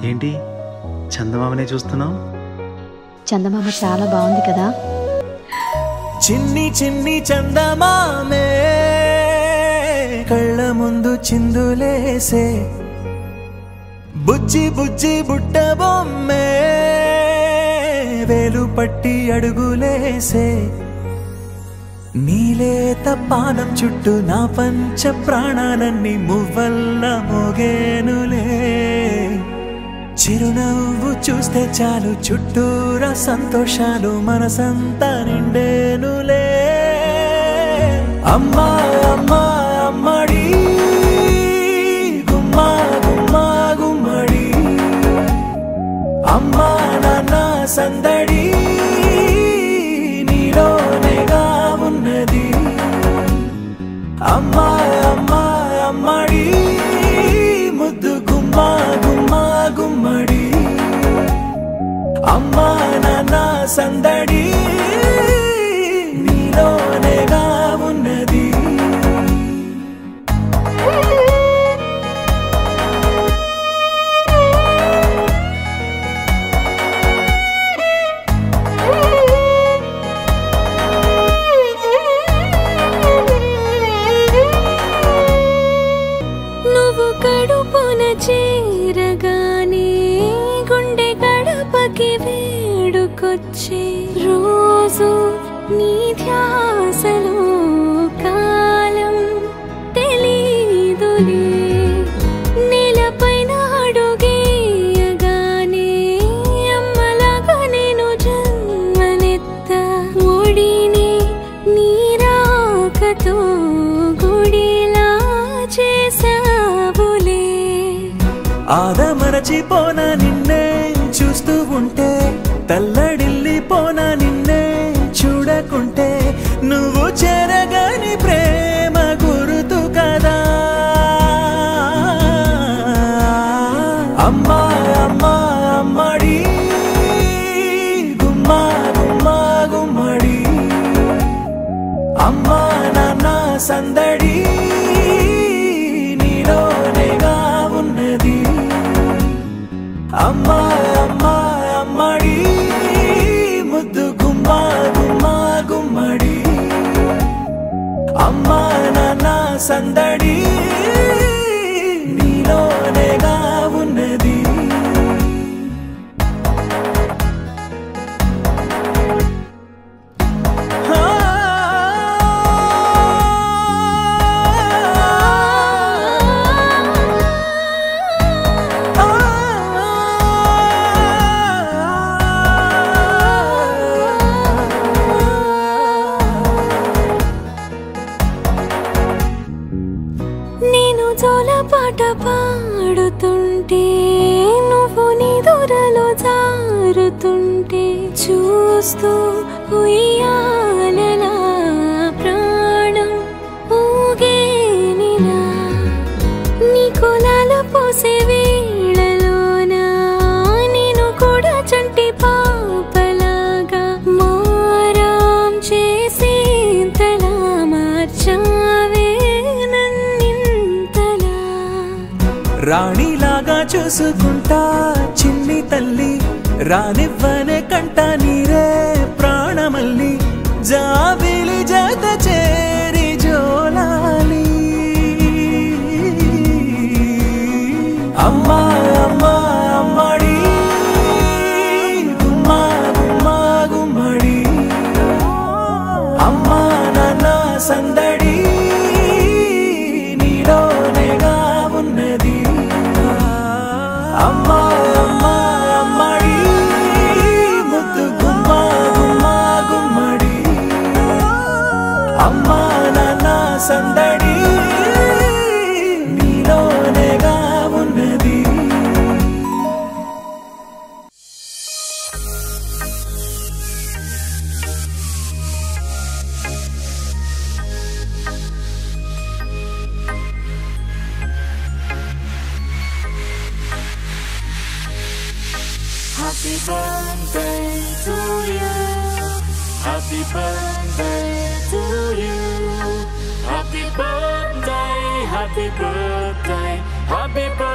ఏంటి చందమామనే చూస్తున్నావు? చందమామ చాలా బాగుంది కదా. చిన్ని చిన్ని చందమామే కళ్ళ ముందు చిందులేసే, బుజ్జి బుజ్జి బుట్ట బొమ్మే వేలు పట్టి అడుగులేసే, నీలేత పానం చుట్టూ నా పంచ ప్రాణాలన్నీ మువ్వల్ల మోగేనులే, చిరునవ్వు చూస్తే చాలు చుట్టూరా సంతోషాలు మనసంతా నిండేనులే. అమ్మా అమ్మా అమ్మడి గుమ్మా గుమ్మా గుమ్మడి, అమ్మా నాన్న సందడి నీలోనేగా ఉన్నది. అమ్మా అమ్మా అమ్మడి ముద్దు గుమ్మా గుమ్మా గుమ్మడి, అమ్మా నాన్న సందడి నీలోనేగా ఉన్నది. నువ్వు కడుపున చేరగానే గుండె గడపకి వేడుకొచ్చే, రోజు నీ ధ్యాసలో కాలం తెలీదులే, నేలపైన అడుగేయగానే అమ్మలాగా నేను జన్మనెత్త, ఒడిని నీ రాకతో గుడిలా చేసావులే. ఆదమరచిపోనా నిన్నే చూస్తూ ఉంటే, తల్లడిల్లిపోనా నిన్నే చూడకుంటే, నువ్వు చెరగని ప్రేమ గురుతు కదా. అమ్మా అమ్మా అమ్మడి గుమ్మా గుమ్మా గుమ్మడి, అమ్మా నాన్న సందడి నీలోనేగా ఉన్నది. అమ్మా అమ్మా అమ్మడి ముద్దు గుమ్మా గుమ్మా గుమ్మడి, అమ్మా నాన్న సందడి నీలోనేగా ఉన్నది. నేను జోలపాట పాడుతుంటే, నువ్వు నీ దూరలో జారుతుంటే, చూస్తూ ఉయ్యాలలా ప్రాణం ఊగేనిలా, నీ కులాల పోసే వేళలోనా నేను కూడా చంటి పాపలాగా మారాం చేసేంతలా మార్చావే. రాణిలాగా చూసుకుంటా చిన్ని తల్లి, రానివ్వనే కంట నీరే ప్రాణమల్లి, జాబిలి జత చేరి జోలాలి. అమ్మా అమ్మా అమ్మడి గుమ్మా గుమ్మా గుమ్మడి, అమ్మా నాన్న సందడి నీలోనేగా ఉన్నది. అమ్మా అమ్మా అమ్మడి ముద్దు గుమ్మా గుమ్మా గుమ్మడి, అమ్మా నాన్న సందడి నీలోనేగా ఉన్నది. Happy birthday to you. Happy birthday to you. Happy birthday, happy birthday, happy birthday.